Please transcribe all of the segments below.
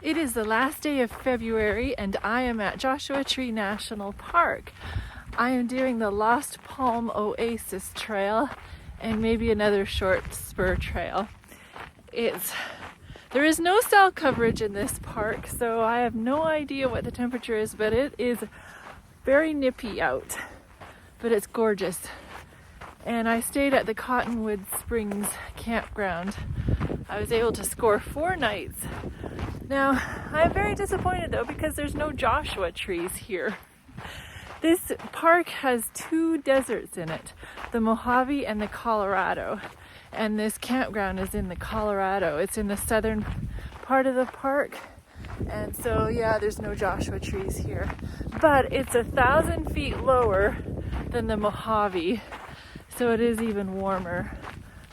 It is the last day of February and I am at Joshua Tree National Park. I am doing the Lost Palm Oasis Trail and maybe another short spur trail. There is no cell coverage in this park, so I have no idea what the temperature is, but it is very nippy out, but it's gorgeous. And I stayed at the Cottonwood Springs campground. I was able to score 4 nights. Now, I'm very disappointed though because there's no Joshua trees here. This park has 2 deserts in it, the Mojave and the Colorado. And this campground is in the Colorado. It's in the southern part of the park. And so, yeah, there's no Joshua trees here. But it's 1,000 feet lower than the Mojave. So it is even warmer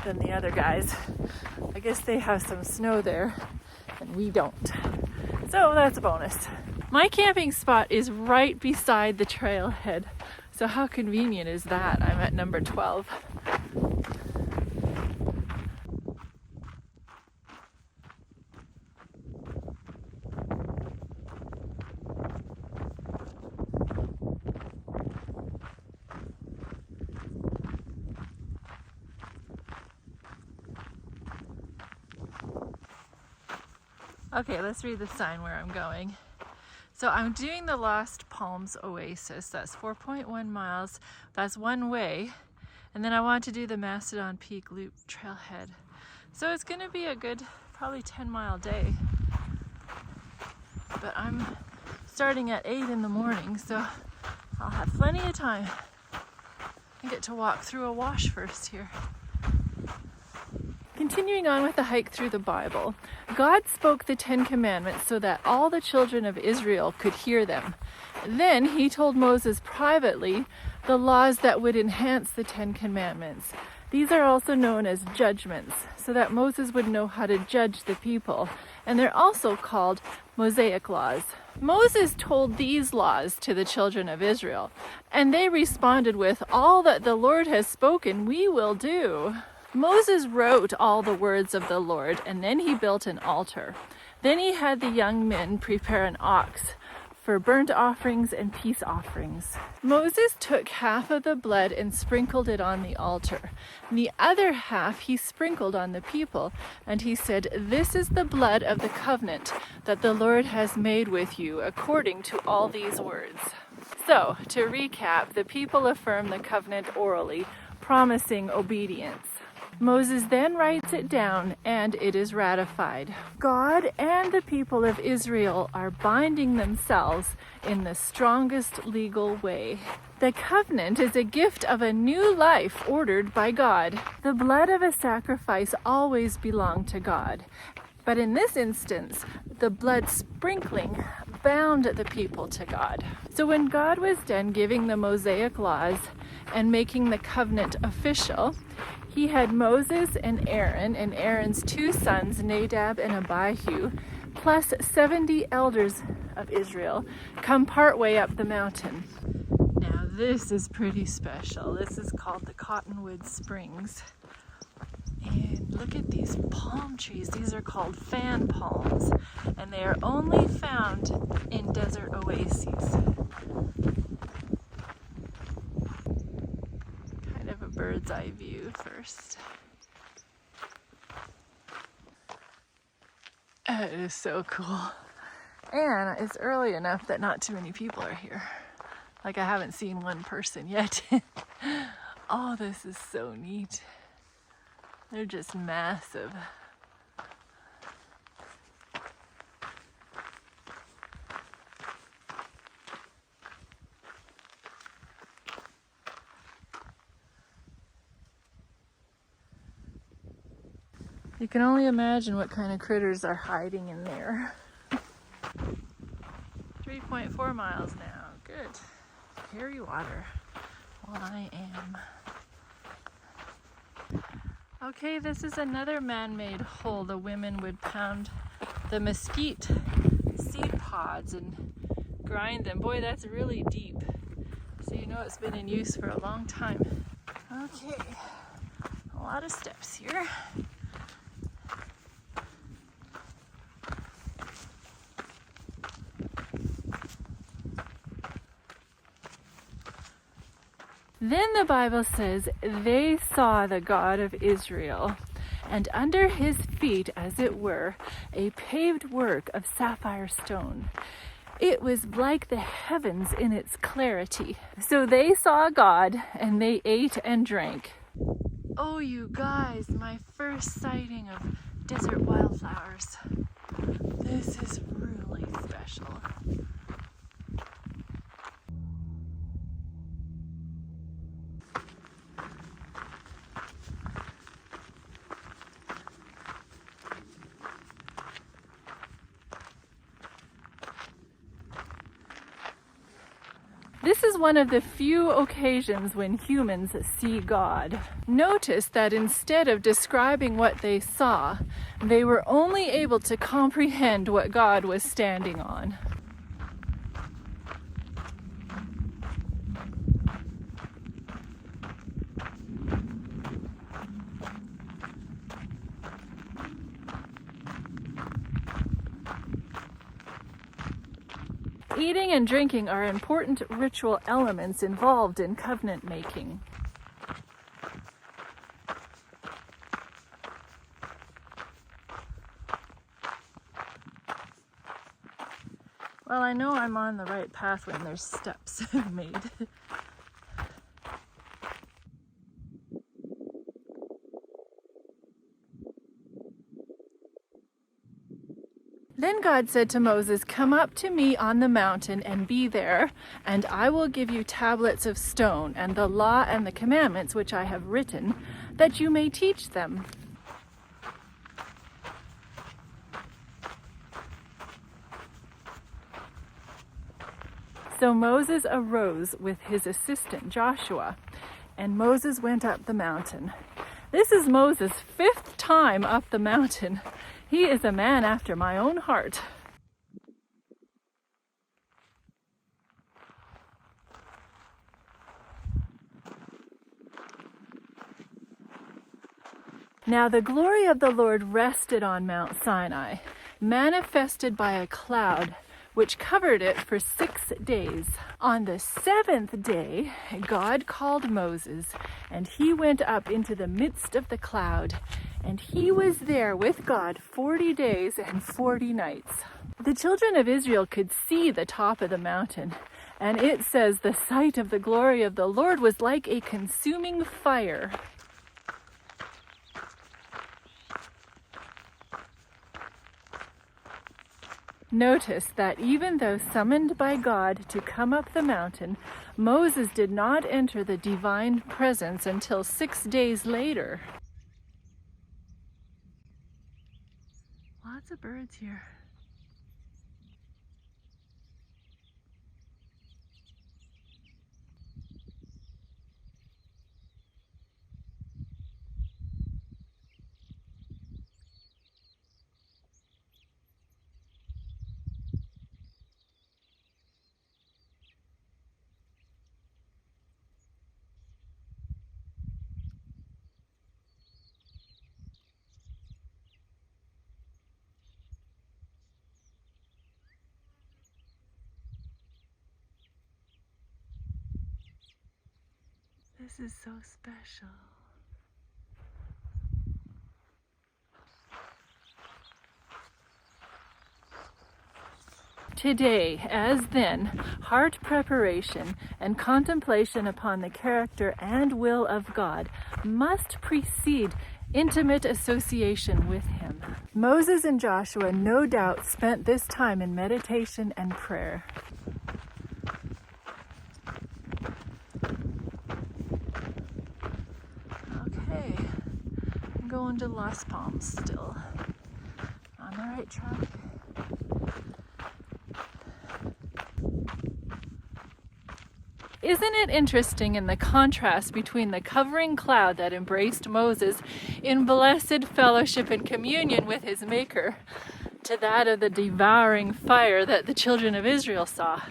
than the other guys. I guess they have some snow there and we don't. So that's a bonus. My camping spot is right beside the trailhead. So how convenient is that? I'm at number 12. Okay, let's read the sign where I'm going. So I'm doing the Lost Palms Oasis. That's 4.1 miles. That's one way. And then I want to do the Macedon Peak Loop trailhead. So it's going to be a good, probably 10-mile day. But I'm starting at 8 in the morning, so I'll have plenty of time. I get to walk through a wash first here. Continuing on with the hike through the Bible, God spoke the 10 Commandments so that all the children of Israel could hear them. Then he told Moses privately the laws that would enhance the 10 Commandments. These are also known as judgments, so that Moses would know how to judge the people. And they're also called Mosaic laws. Moses told these laws to the children of Israel, and they responded with, "All that the Lord has spoken, we will do." Moses wrote all the words of the Lord, and then he built an altar. Then he had the young men prepare an ox for burnt offerings and peace offerings. Moses took half of the blood and sprinkled it on the altar. And the other half he sprinkled on the people, and he said, "This is the blood of the covenant that the Lord has made with you according to all these words." So, to recap, the people affirm the covenant orally, promising obedience. Moses then writes it down and it is ratified. God and the people of Israel are binding themselves in the strongest legal way. The covenant is a gift of a new life ordered by God. The blood of a sacrifice always belonged to God. But in this instance, the blood sprinkling bound the people to God. So when God was done giving the Mosaic laws and making the covenant official, he had Moses and Aaron's 2 sons, Nadab and Abihu, plus 70 elders of Israel, come partway up the mountain. Now this is pretty special. This is called the Cottonwood Springs. And look at these palm trees. These are called fan palms, and they are only found in desert oases. Kind of a bird's eye view first. It is so cool. And it's early enough that not too many people are here. Like, I haven't seen one person yet. Oh, this is so neat. They're just massive. You can only imagine what kind of critters are hiding in there. 3.4 miles now. Good. Hairy water. Well, I am. Okay, this is another man-made hole. The women would pound the mesquite seed pods and grind them. Boy, that's really deep. So you know it's been in use for a long time. Okay, a lot of steps here. Then the Bible says they saw the God of Israel, and under his feet, as it were, a paved work of sapphire stone. It was like the heavens in its clarity. So they saw God, and they ate and drank. Oh, you guys, my first sighting of desert wildflowers. This is really special. This is one of the few occasions when humans see God. Notice that instead of describing what they saw, they were only able to comprehend what God was standing on. Eating and drinking are important ritual elements involved in covenant making. Well, I know I'm on the right path when there's steps made. Then God said to Moses, "Come up to me on the mountain and be there, and I will give you tablets of stone and the law and the commandments which I have written, that you may teach them." So Moses arose with his assistant Joshua, and Moses went up the mountain. This is Moses' 5th time up the mountain. He is a man after my own heart. Now the glory of the Lord rested on Mount Sinai, manifested by a cloud, which covered it for 6 days. On the 7th day, God called Moses, and he went up into the midst of the cloud, and he was there with God 40 days and 40 nights. The children of Israel could see the top of the mountain, and it says the sight of the glory of the Lord was like a consuming fire. Notice that even though summoned by God to come up the mountain, Moses did not enter the divine presence until 6 days later. Lots of birds here. This is so special. Today, as then, heart preparation and contemplation upon the character and will of God must precede intimate association with Him. Moses and Joshua no doubt spent this time in meditation and prayer. Okay, I'm going to Las Palmas still. On the right track. Isn't it interesting in the contrast between the covering cloud that embraced Moses in blessed fellowship and communion with his Maker to that of the devouring fire that the children of Israel saw?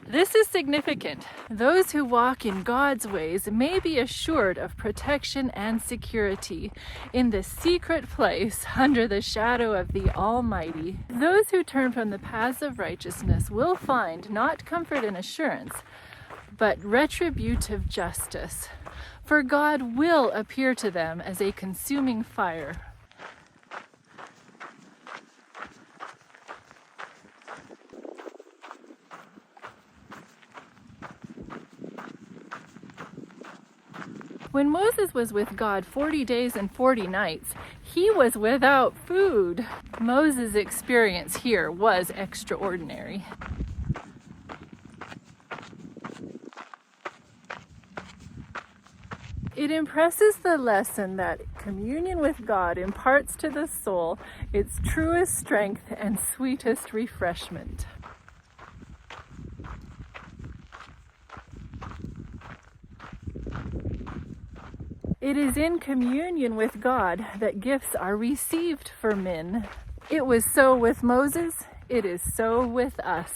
This is significant. Those who walk in God's ways may be assured of protection and security in the secret place under the shadow of the Almighty. Those who turn from the paths of righteousness will find not comfort and assurance, but retributive justice. For God will appear to them as a consuming fire. When Moses was with God 40 days and 40 nights, he was without food. Moses' experience here was extraordinary. It impresses the lesson that communion with God imparts to the soul its truest strength and sweetest refreshment. It is in communion with God that gifts are received for men. It was so with Moses, it is so with us.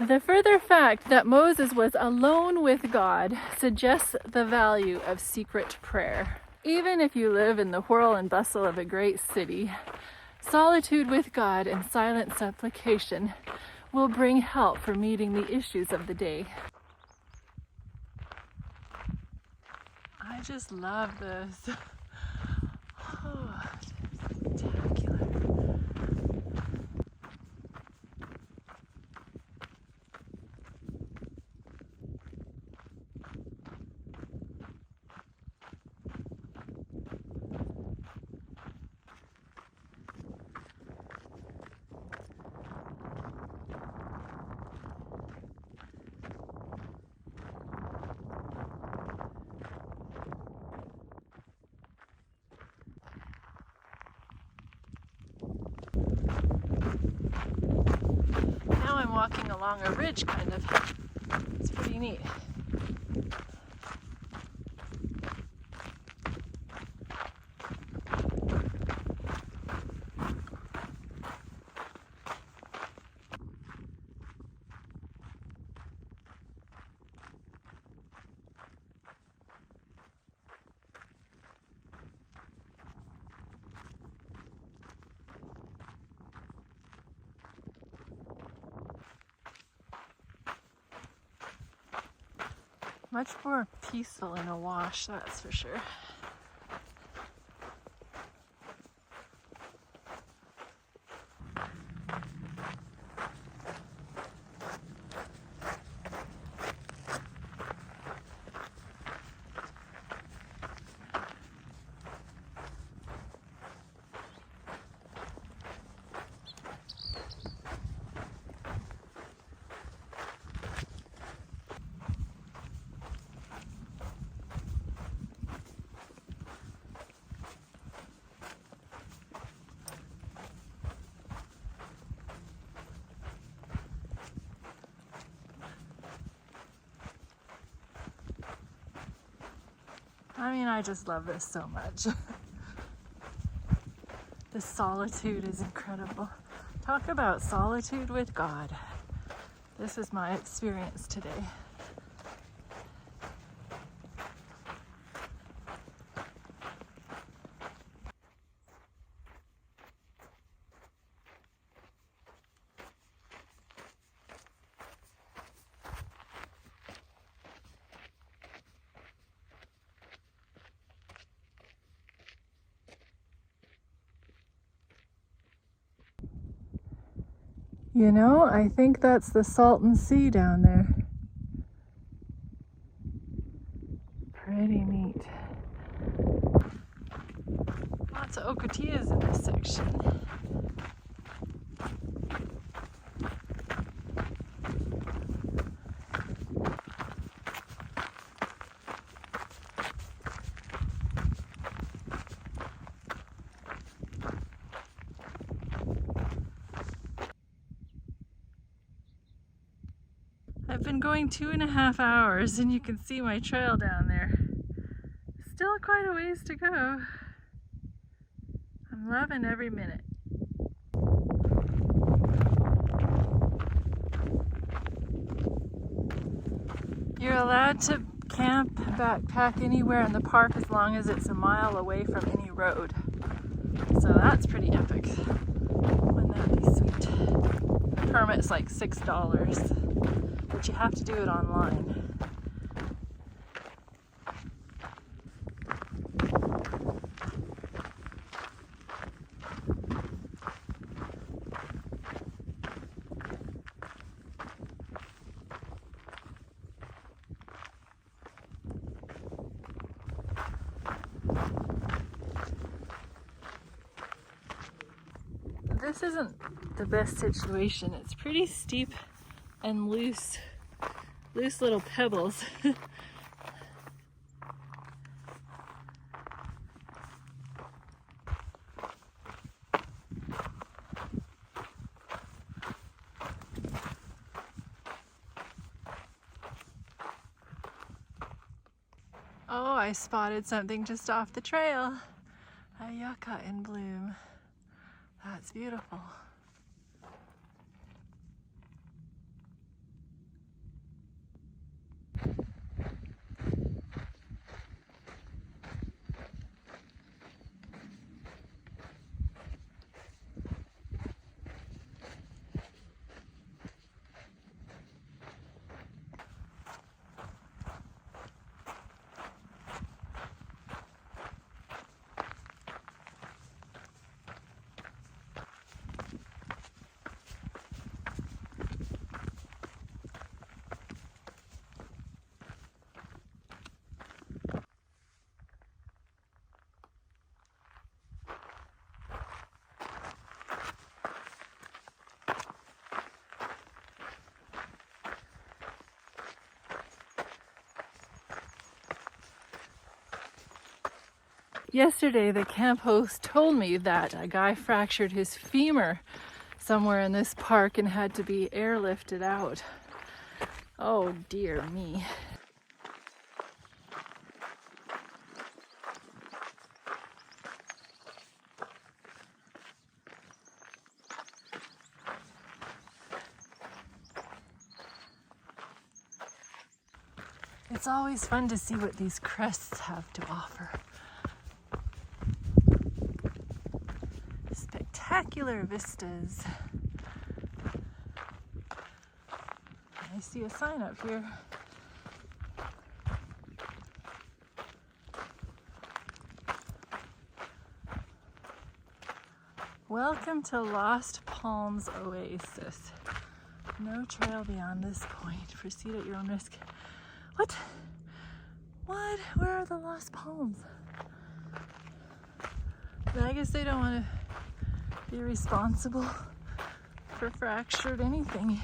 The further fact that Moses was alone with God suggests the value of secret prayer. Even if you live in the whirl and bustle of a great city, solitude with God and silent supplication will bring help for meeting the issues of the day. I just love this. Oh, spectacular. Now I'm walking along a ridge, kind of. It's pretty neat. Much more peaceful in a wash, that's for sure. I mean, I just love this so much. The solitude is incredible. Talk about solitude with God. This is my experience today. You know, I think that's the Salton Sea down there. Pretty neat. Lots of ocotillas in this section. I've been going 2.5 hours and you can see my trail down there. Still quite a ways to go. I'm loving every minute. You're allowed to camp, backpack anywhere in the park as long as it's a mile away from any road. So that's pretty epic. Wouldn't that be sweet? The permit's like $6, but you have to do it online. This isn't the best situation. It's pretty steep and loose little pebbles. Oh, I spotted something just off the trail. A yucca in bloom. That's beautiful. Yesterday, the camp host told me that a guy fractured his femur somewhere in this park and had to be airlifted out. Oh dear me. It's always fun to see what these crests have to offer. Spectacular vistas. I see a sign up here. Welcome to Lost Palms Oasis. No trail beyond this point. Proceed at your own risk. What? What? Where are the Lost Palms? But I guess they don't want to be responsible for fractured anything.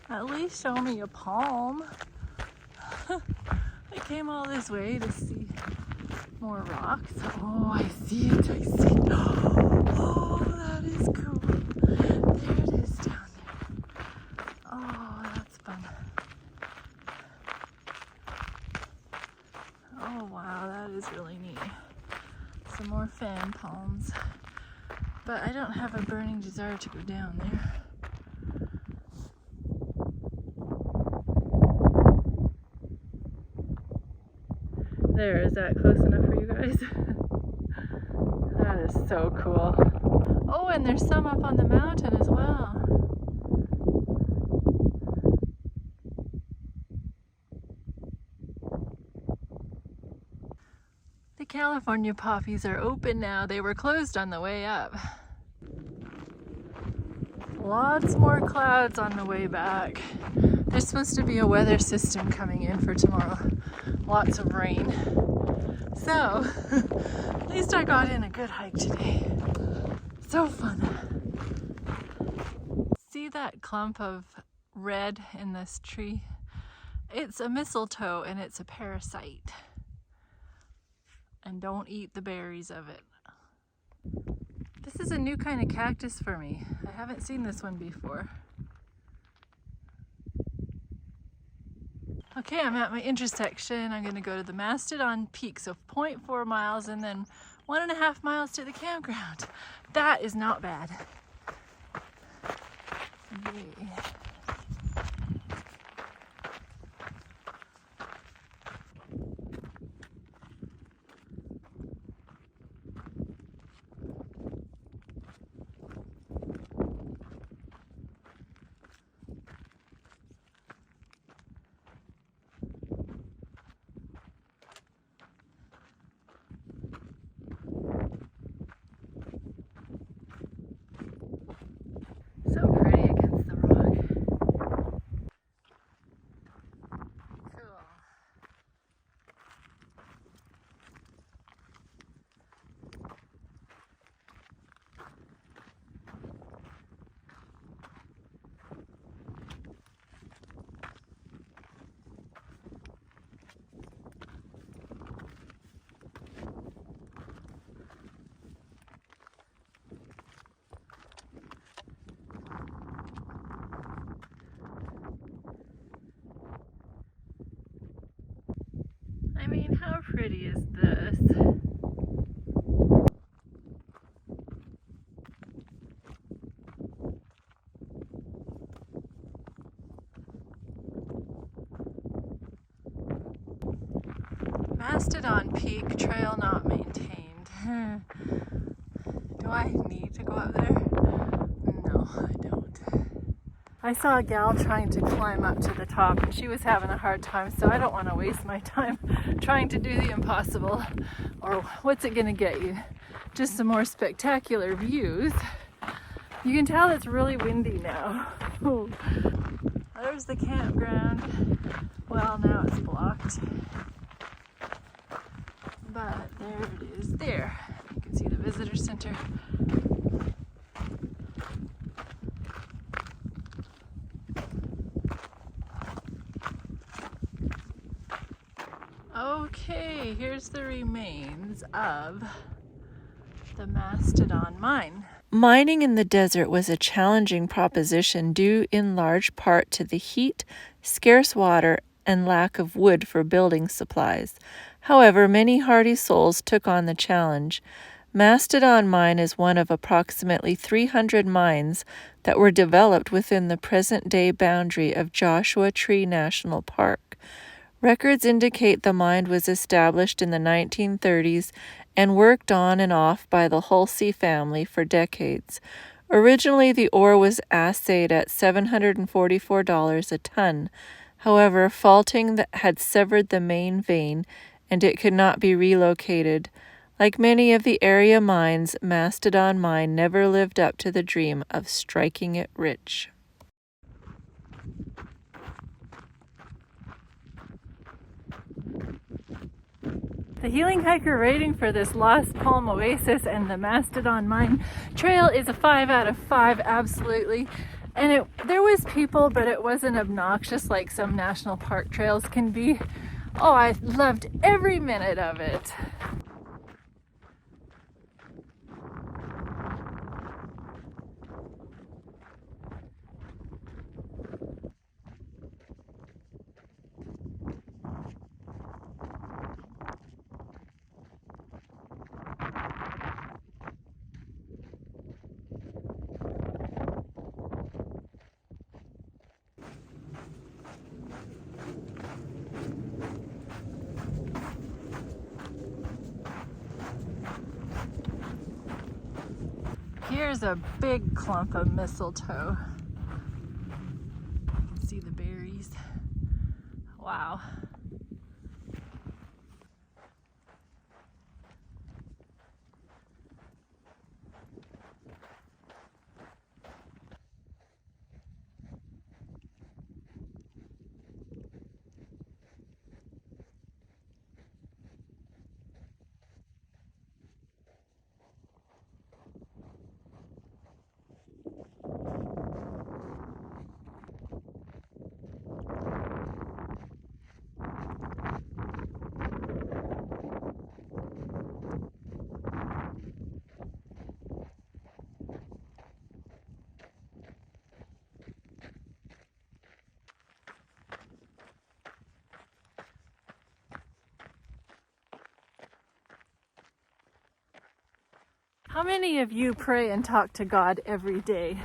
At least show me a palm. I came all this way to see more rocks. Oh, I see it, I see it. Oh, that is cool. There it is down there. Oh, that's fun. Oh, wow, that is really neat. Some more fan palms. But I don't have a burning desire to go down there. There, is that close enough for you guys? That is so cool. Oh, and there's some up on the mountain as well. The California poppies are open now. They were closed on the way up. Lots more clouds on the way back. There's supposed to be a weather system coming in for tomorrow. Lots of rain. So, at least I got in a good hike today. So fun. See that clump of red in this tree? It's a mistletoe and it's a parasite. And don't eat the berries of it. This is a new kind of cactus for me. I haven't seen this one before. Okay, I'm at my intersection. I'm going to go to the Mastodon Peak, so 0.4 miles and then 1.5 miles to the campground. That is not bad. Yay. So pretty against the rock. Cool. I mean, how pretty is this? Mastodon Peak, trail not maintained. Do I need to go up there? No, I don't. I saw a gal trying to climb up to the top and she was having a hard time, so I don't want to waste my time trying to do the impossible. Or what's it gonna get you? Just some more spectacular views. You can tell it's really windy now. There's the campground. Well, now it's blocked. But there it is there. You can see the visitor center. Okay, here's the remains of the Mastodon mine. Mining in the desert was a challenging proposition due in large part to the heat, scarce water, and lack of wood for building supplies. However, many hardy souls took on the challenge. Mastodon Mine is one of approximately 300 mines that were developed within the present-day boundary of Joshua Tree National Park. Records indicate the mine was established in the 1930s and worked on and off by the Hulsey family for decades. Originally, the ore was assayed at $744 a ton. However, faulting had severed the main vein, and it could not be relocated. Like many of the area mines, Mastodon Mine never lived up to the dream of striking it rich. The healing hiker rating for this Lost Palm Oasis and the Mastodon Mine trail is a 5 out of 5, absolutely. And there was people, but it wasn't obnoxious like some national park trails can be. Oh, I loved every minute of it. Here's a big clump of mistletoe. You can see the berries. Wow. How many of you pray and talk to God every day?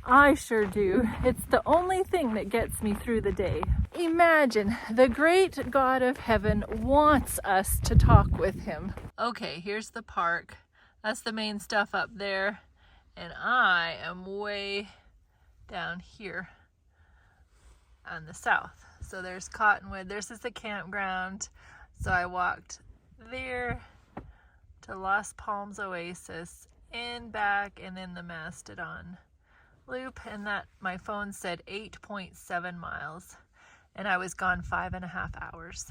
I sure do. It's the only thing that gets me through the day. Imagine the great God of heaven wants us to talk with him. Okay, here's the park. That's the main stuff up there. And I am way down here on the south. So there's Cottonwood. This is the campground. So I walked there to Las Palmas Oasis, in, back, and then the Mastodon Loop. And that, my phone said 8.7 miles. And I was gone 5.5 hours.